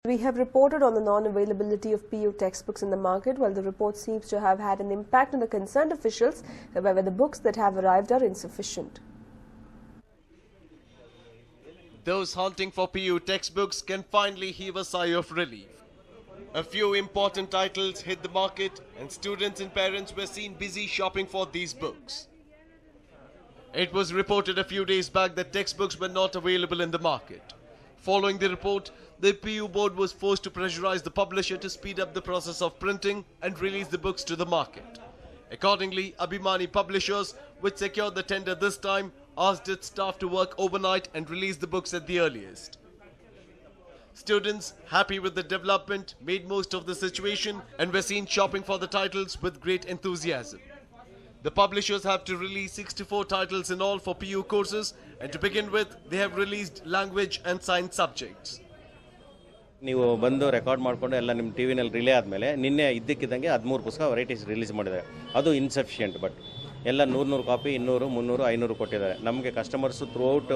We have reported on the non-availability of PU textbooks in the market, while the report seems to have had an impact on the concerned officials, however the books that have arrived are insufficient. Those hunting for PU textbooks can finally heave a sigh of relief. A few important titles hit the market and students and parents were seen busy shopping for these books. It was reported a few days back that textbooks were not available in the market. Following the report, the PU board was forced to pressurize the publisher to speed up the process of printing and release the books to the market. Accordingly, Abhimani Publishers, which secured the tender this time, asked its staff to work overnight and release the books at the earliest. Students, happy with the development, made most of the situation and were seen shopping for the titles with great enthusiasm. The publishers have to release 64 titles in all for PU courses, and to begin with, they have released language and science subjects. ನೀವು ಬಂದು record ಮಾಡಿಕೊಂಡು ಎಲ್ಲ ನಿಮ್ಮ T ವಿನಲ್ಲಿ relay ಆದಮೇಲೆ ನಿನ್ನೆ ಇದ್ದಕ್ಕಿದ್ದಂಗೆ 13 ಪುಸ್ತಕ varieties release ಮಾಡಿದ್ದಾರೆ. ಅದು ಇನ್ಸಫಿಷಿಯೆಂಟ್, ಬಟ್ ಎಲ್ಲ 100 ಕಾಪಿ 200, 300, 500 ಕೊಟ್ಟಿದ್ದಾರೆ. ನಮಗೆ ಕಸ್ಟಮರ್ಸು ಥ್ರೂಔಟ್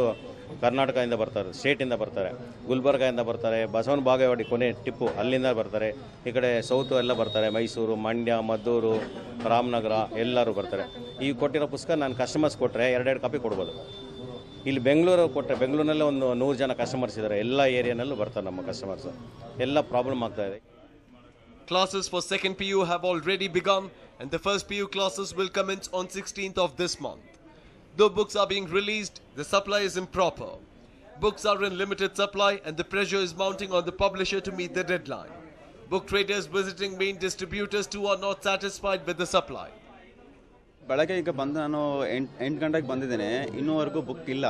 ಕರ್ನಾಟಕದಿಂದ ಬರ್ತಾರೆ, ಸ್ಟೇಟಿಂದ ಬರ್ತಾರೆ, ಗುಲ್ಬರ್ಗಾಯಿಂದ ಬರ್ತಾರೆ, ಬಸವನ ಬಾಗೇವಾಡಿ ಕೊನೆ ಟಿಪ್ಪು ಅಲ್ಲಿಂದ ಬರ್ತಾರೆ, ಈ ಕಡೆ ಸೌತು ಎಲ್ಲ ಬರ್ತಾರೆ, ಮೈಸೂರು, ಮಂಡ್ಯ, ಮದ್ದೂರು, ರಾಮನಗರ ಎಲ್ಲರೂ ಬರ್ತಾರೆ. ಈ ಕೊಟ್ಟಿರೋ ಪುಸ್ತಕ ನಾನು ಕಸ್ಟಮರ್ಸ್ ಕೊಟ್ಟರೆ 2 ಕಾಪಿ ಕೊಡ್ಬೋದು. ಇಲ್ಲಿ ಬೆಂಗಳೂರು ಕೊಟ್ಟರೆ ಬೆಂಗಳೂರಿನಲ್ಲೇ ಒಂದು 100 ಜನ ಕಸ್ಟಮರ್ಸ್ ಇದ್ದಾರೆ. ಎಲ್ಲ ಏರಿಯಾನಲ್ಲೂ ಬರ್ತಾರೆ ನಮ್ಮ ಕಸ್ಟಮರ್ಸ್. ಎಲ್ಲ ಪ್ರಾಬ್ಲಮ್ ಆಗ್ತಾ ಇದೆ. Classes for second PU have already begun and the first PU classes will commence on 16th of this month. Though books are being released, the supply is improper. Books are in limited supply and the pressure is mounting on the publisher to meet the deadline. Book traders visiting main distributors too are not satisfied with the supply. ಬೆಳಗ್ಗೆ ಈಗ ಬಂದು ನಾನು 8 ಗಂಟೆಗೆ ಬಂದಿದ್ದೇನೆ, ಇನ್ನೂವರೆಗೂ book ಇಲ್ಲ.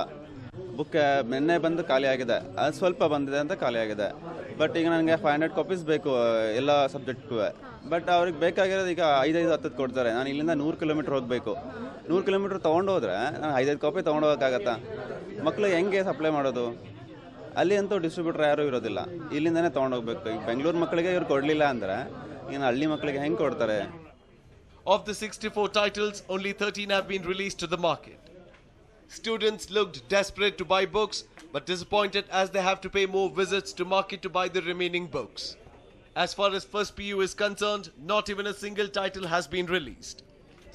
Book ನಿನ್ನೆ ಬಂದು ಖಾಲಿ ಆಗಿದೆ, ಅದು ಸ್ವಲ್ಪ ಬಂದಿದೆ ಅಂತ ಖಾಲಿ ಆಗಿದೆ. ಬಟ್ ಈಗ ನನಗೆ 500 ಕಾಪೀಸ್ ಬೇಕು ಎಲ್ಲ ಸಬ್ಜೆಕ್ಟ್ಗೂ. ಬಟ್ ಅವ್ರಿಗೆ ಬೇಕಾಗಿರೋದು ಈಗ 5-10 ಕೊಡ್ತಾರೆ. ನಾನು ಇಲ್ಲಿಂದ 100 ಕಿಲೋಮೀಟ್ರ್ ಹೋಗಬೇಕು. 100 ಕಿಲೋಮೀಟ್ರ್ ತೊಗೊಂಡು ಹೋದರೆ ನಾನು 5 ಕಾಪಿ ತೊಗೊಂಡು ಹೋಗೋಕ್ಕಾಗತ್ತಾ? ಮಕ್ಕಳು ಹೆಂಗೆ ಸಪ್ಲೈ ಮಾಡೋದು? ಅಲ್ಲಿ ಅಂತೂ ಡಿಸ್ಟ್ರಿಬ್ಯೂಟರ್ ಯಾರೂ ಇರೋದಿಲ್ಲ, ಇಲ್ಲಿಂದನೇ ತೊಗೊಂಡೋಗ್ಬೇಕು. ಈಗ ಬೆಂಗಳೂರು ಮಕ್ಕಳಿಗೆ ಇವ್ರು ಕೊಡಲಿಲ್ಲ ಅಂದರೆ ಇನ್ನು ಹಳ್ಳಿ ಮಕ್ಕಳಿಗೆ ಹೆಂಗೆ ಕೊಡ್ತಾರೆ? Of the 64 titles, only 13 have been released to the market. Students looked desperate to buy books, but disappointed as they have to pay more visits to market to buy the remaining books. As far as first PU is concerned, not even a single title has been released.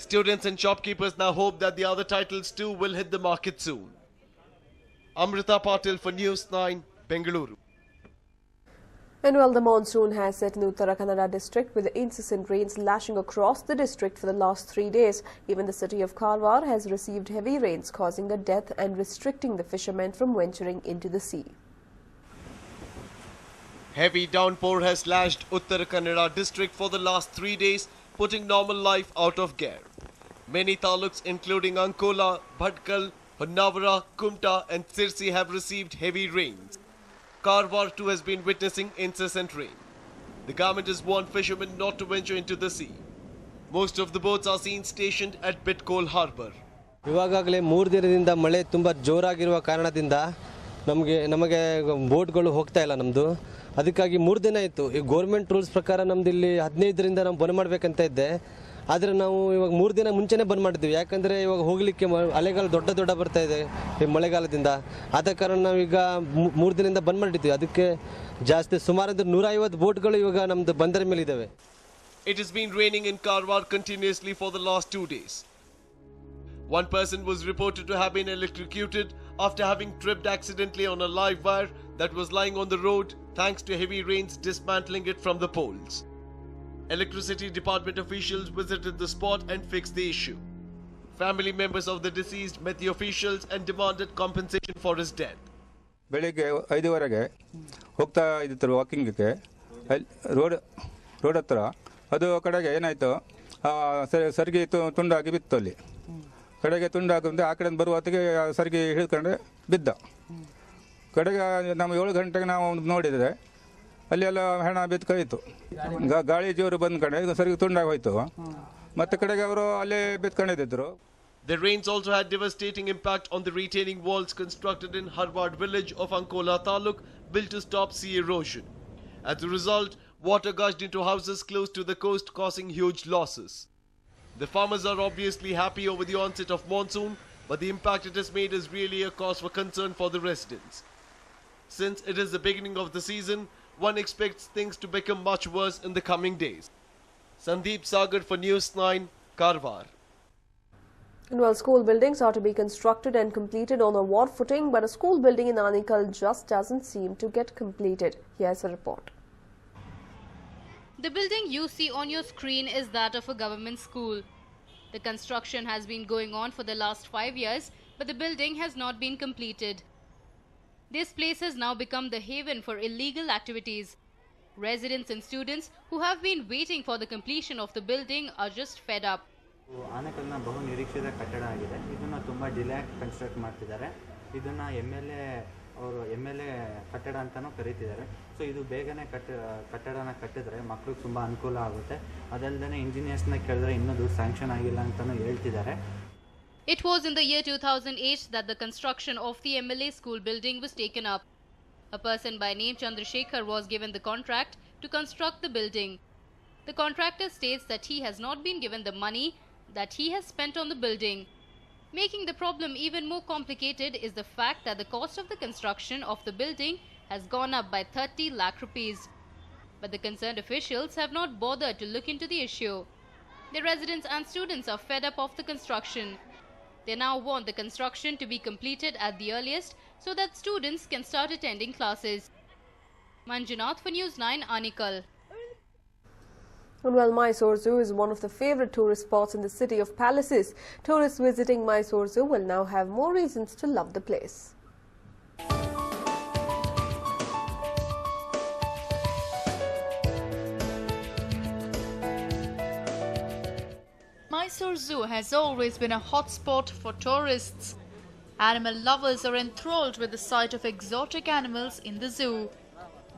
Students and shopkeepers now hope that the other titles too will hit the market soon. Amrita Patil for News9, Bengaluru. And while the monsoon has set in the Uttara Kannada district with incessant rains lashing across the district for the last 3 days, even the city of Karwar has received heavy rains causing a death and restricting the fishermen from venturing into the sea. Heavy downpour has lashed Uttara Kannada district for the last 3 days, putting normal life out of gear. Many taluks including Ankola, Bhatkal, Honnavara, Kumta and Sirsi have received heavy rains. Karwar too has been witnessing incessant rain. The government has warned fishermen not to venture into the sea. Most of the boats are seen stationed at Bitkol Harbour. ಇವಾಗಲೇ 3 ದಿನದಿಂದ ಮಳೆ ತುಂಬ ಜೋರಾಗಿರುವ ಕಾರಣದಿಂದ ನಮಗೆ ಬೋಟ್ಗಳು ಹೋಗ್ತಾ ಇಲ್ಲ ನಮ್ಮದು. ಅದಕ್ಕಾಗಿ 3 ದಿನ ಆಯಿತು. ಈ ಗೌರ್ಮೆಂಟ್ ರೂಲ್ಸ್ ಪ್ರಕಾರ ನಮ್ದು ಇಲ್ಲಿ 15ರಿಂದ ನಾವು ಬಂದ್ ಮಾಡಬೇಕಂತ ಇದ್ದೆ. ಆದರೆ ನಾವು ಇವಾಗ 3 ದಿನ ಮುಂಚೆನೇ ಬಂದ್ ಮಾಡಿದ್ವಿ. ಯಾಕಂದರೆ ಇವಾಗ ಹೋಗಲಿಕ್ಕೆ ಅಲೆಗಳು ದೊಡ್ಡ ಬರ್ತಾ ಇದೆ ಈ ಮಳೆಗಾಲದಿಂದ. ಆದ ಕಾರಣ ನಾವೀಗ 3 ದಿನದಿಂದ ಬಂದ್ ಮಾಡಿದ್ವಿ. ಅದಕ್ಕೆ ಜಾಸ್ತಿ ಸುಮಾರು 150 ಬೋಟ್ಗಳು ಇವಾಗ ನಮ್ಮದು ಬಂದರ ಮೇಲೆ ಇದ್ದಾವೆ. It has been raining in Karwar continuously for the last 2 days. One person was reported to have been electrocuted after having tripped accidentally on a live wire that was lying on the road thanks to heavy rains dismantling it from the poles. Electricity department officials visited the spot and fixed the issue. Family members of the deceased met the officials and demanded compensation for his death. ಬೆಳಿಗ್ಗೆ 5:15ಗೆ ಹೋಗ್ತಾ ಇದ್ದರು ವಾಕಿಂಗ್ಗೆ, road ಹತ್ರ ಅದು ಕಡೆಗೆ ಏನಾಯಿತು, ಸರಿಗೆ ತುಂಡಾಗಿ ಬಿತ್ತು. ಅಲ್ಲಿ ಕಡೆಗೆ ತುಂಡಾಗುತ್ತೆ, ಆ ಕಡೆ ಬರುವ ಹೊತ್ತಿಗೆ ಸರಿಗೆ ಹಿಡ್ಕೊಂಡ್ರೆ ಬಿದ್ದ. ಕಡೆಗೆ ನಾವು 7 ಗಂಟೆಗೆ ನಾವು ನೋಡಿದರೆ ಅಲ್ಲಿ ಎಲ್ಲ ಹೆಣ ಬಿತ್ಕೊಯ್ತು. ಗಾಳಿ ಜೋರು ಬಂದ ಕಡೆ ಸರಿಗೆ ತುಂಡಾಗಿ ಹೋಯ್ತು. ಮತ್ತೆ ಕಡೆಗೆ ಅವರು ಅಲ್ಲೇ ಬಿತ್ಕೊಂಡಿದ್ರು. The rains also had devastating impact on the retaining walls constructed in Harward village of Ankola Taluk, built to stop sea erosion. As a result, water gushed into houses close to the coast, causing huge losses. The farmers are obviously happy over the onset of monsoon, but the impact it has made is really a cause for concern for the residents. Since it is the beginning of the season, one expects things to become much worse in the coming days. Sandeep Sagar for News 9, Karwar. And while school buildings are to be constructed and completed on a war footing, but a school building in Anikal just doesn't seem to get completed. Here's a report. The building you see on your screen is that of a government school. The construction has been going on for the last 5 years, but the building has not been completed. This place has now become the haven for illegal activities. Residents and students who have been waiting for the completion of the building are just fed up. ಆನೆಕಲ್ನ ಬಹು ನಿರೀಕ್ಷಿತ ಕಟ್ಟಡ ಆಗಿದೆ. ಇದನ್ನು ತುಂಬ delay construct ಮಾಡ್ತಿದ್ದಾರೆ. ಇದನ್ನು MLA ಕಟ್ಟಡ ಅಂತಲೂ ಕರೀತಿದ್ದಾರೆ. ಸೊ ಇದು ಬೇಗನೆ ಕಟ್ಟಡನ ಕಟ್ಟಿದ್ರೆ ಮಕ್ಕಳಿಗೆ ತುಂಬ ಅನುಕೂಲ ಆಗುತ್ತೆ. ಅದಲ್ಲದೆ ಇಂಜಿನಿಯರ್ಸ್ನ ಕೇಳಿದ್ರೆ ಇನ್ನೂ ಸ್ಯಾಂಕ್ಷನ್ ಆಗಿಲ್ಲ ಅಂತಲೂ ಹೇಳ್ತಿದ್ದಾರೆ. It was in the year 2008 that the construction of the MLA school building was taken up. A person by name Chandrasekhar was given the contract to construct the building. The contractor states that he has not been given the money that he has spent on the building. Making the problem even more complicated is the fact that the cost of the construction of the building has gone up by 30 lakh rupees. But the concerned officials have not bothered to look into the issue. The residents and students are fed up of the construction. They now want the construction to be completed at the earliest so that students can start attending classes. Manjunath for News 9, Anikal. And while Mysore Zoo is one of the favorite tourist spots in the city of palaces, tourists visiting Mysore Zoo will now have more reasons to love the place. Mysore Zoo has always been a hotspot for tourists. Animal lovers are enthralled with the sight of exotic animals in the zoo.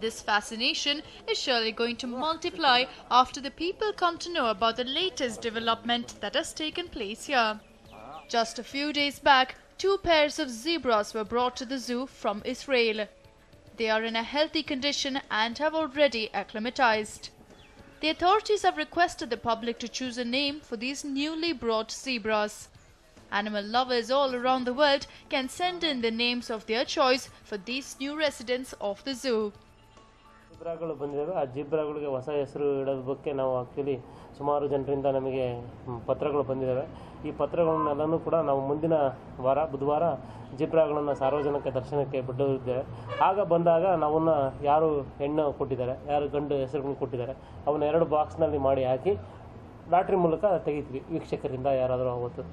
This fascination is surely going to multiply after the people come to know about the latest development that has taken place here. Just a few days back, 2 pairs of zebras were brought to the zoo from Israel. They are in a healthy condition and have already acclimatized. The authorities have requested the public to choose a name for these newly brought zebras. Animal lovers all around the world can send in the names of their choice for these new residents of the zoo. ಜಿಬ್ರಾಗಳು ಬಂದಿದ್ದಾವೆ. ಆ ಜಿಬ್ರಾಗಳಿಗೆ ಹೊಸ ಹೆಸರು ಇಡೋದಕ್ಕೆ ನಾವು actually ಸುಮಾರು ಜನರಿಂದ ನಮಗೆ ಪತ್ರಗಳು ಬಂದಿದ್ದಾವೆ. ಈ ಪತ್ರಗಳನ್ನೆಲ್ಲನೂ ಕೂಡ ನಾವು ಮುಂದಿನ ವಾರ ಬುಧವಾರ ಜಿಬ್ರಾಗಳನ್ನು ಸಾರ್ವಜನಿಕ ದರ್ಶನಕ್ಕೆ ಬಿಡಲಿದ್ದೇವೆ. ಆಗ ಬಂದಾಗ ನಾವನ್ನ ಯಾರು ಹೆಣ್ಣು ಕೊಟ್ಟಿದ್ದಾರೆ, ಯಾರು ಗಂಡು ಹೆಸರುಗಳನ್ನು ಕೊಟ್ಟಿದ್ದಾರೆ, ಅವನ್ನ 2 ಬಾಕ್ಸ್ನಲ್ಲಿ ಮಾಡಿ ಹಾಕಿ ಲಾಟ್ರಿ ಮೂಲಕ ತೆಗಿತೀವಿ. ವೀಕ್ಷಕರಿಂದ ಯಾರಾದರೂ ಅವತ್ತು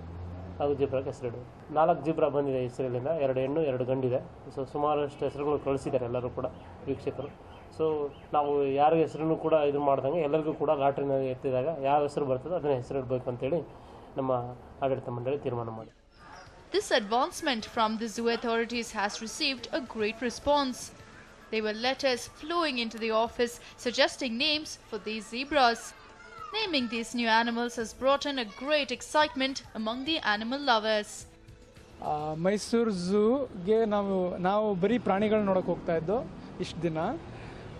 ಹಾಗೂ ಜಿಬ್ರಾಗೆ ಹೆಸರಿಡೋದು. 4 ಜಿಬ್ರಾ ಬಂದಿದೆ ಇಸ್ರೇಲಿಂದ, 2 ಹೆಣ್ಣು 2 ಗಂಡಿದೆ. ಸೊ ಸುಮಾರಷ್ಟು ಹೆಸರುಗಳು ಕಳಿಸಿದ್ದಾರೆ ಎಲ್ಲರೂ ಕೂಡ ವೀಕ್ಷಕರು. ಸೊ ನಾವು ಯಾರ ಹೆಸರನ್ನು ಕೂಡ ಇದು ಮಾಡ್ದಂಗೆ ಎಲ್ಲರಿಗೂ ಕೂಡ ಲಾಟ್ರಿನ ಎತ್ತಿದಾಗ ಯಾವ ಹೆಸರು ಬರ್ತದೋ ಅದನ್ನ ಹೆಸರಿಡಬೇಕು ಅಂತೇಳಿ ನಮ್ಮ ಆಡಳಿತ ಮಂಡಳಿ ತೀರ್ಮಾನ ಮಾಡಿ. This advancement from the zoo authorities has received a great response. There were letters flowing into the office suggesting names for these zebras. Naming these new animals has brought in a great excitement among the animal lovers. Mysuru ಝೂಗೆ ನಾವು ಬರೀ ಪ್ರಾಣಿಗಳನ್ನ ನೋಡೋಕೆ ಹೋಗ್ತಾ ಇದ್ದೋ ಇಷ್ಟು ದಿನ.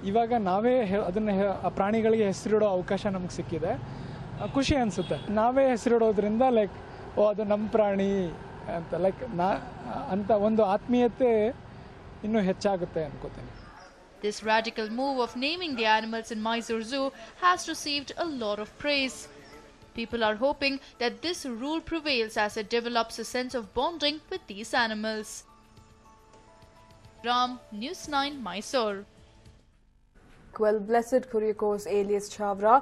ಇವಾಗ ನಾವೇ ಅದನ್ನು ಆ ಪ್ರಾಣಿಗಳಿಗೆ ಹೆಸರಿಡೋ ಅವಕಾಶ ನಮ್ಗೆ ಸಿಕ್ಕಿದೆ. ಖುಷಿ ಅನಿಸುತ್ತೆ. ನಾವೇ ಹೆಸರಿಡೋದ್ರಿಂದ ಲೈಕ್ ಅದು ನಮ್ಮ ಪ್ರಾಣಿ ಅಂತ ಅಂತ ಒಂದು ಆತ್ಮೀಯತೆ ಇನ್ನೂ ಹೆಚ್ಚಾಗುತ್ತೆ ಅನ್ಕೋತೀನಿ. This radical move of naming the animals in Mysore Zoo has received a lot of praise. People are hoping that this rule prevails as it develops a sense of bonding with these animals. Ram, News 9, Mysore. Well, Blessed Kyriakos alias Chavra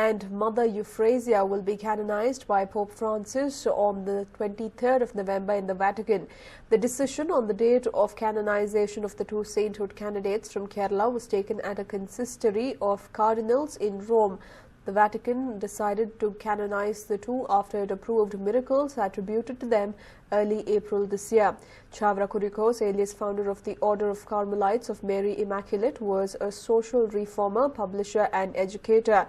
and Mother Euphrasia will be canonized by Pope Francis on the 23rd of November in the Vatican. The decision on the date of canonization of the 2 sainthood candidates from Kerala was taken at a consistory of cardinals in Rome. The Vatican decided to canonize the 2 after it approved miracles attributed to them early April this year. Chavra Kyriakos, alias founder of the Order of Carmelites of Mary Immaculate, was a social reformer, publisher and educator.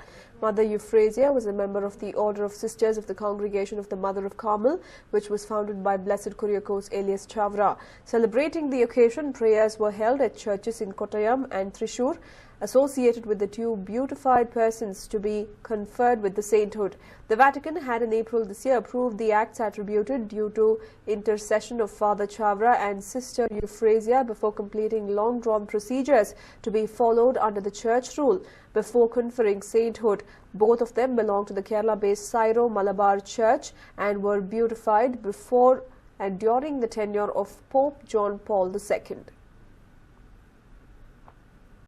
Mother Euphrasia was a member of the Order of Sisters of the Congregation of the Mother of Carmel, which was founded by Blessed Kyriakos alias Chavra. Celebrating the occasion, prayers were held at churches in Kottayam and Thrissur. associated with the two beatified persons to be conferred with the sainthood. The Vatican had in April this year approved the acts attributed due to intercession of Father Chavra and Sister Euphrasia before completing long-drawn procedures to be followed under the church rule before conferring sainthood. Both of them belong to the Kerala-based Syro-Malabar Church and were beatified before and during the tenure of Pope John Paul II.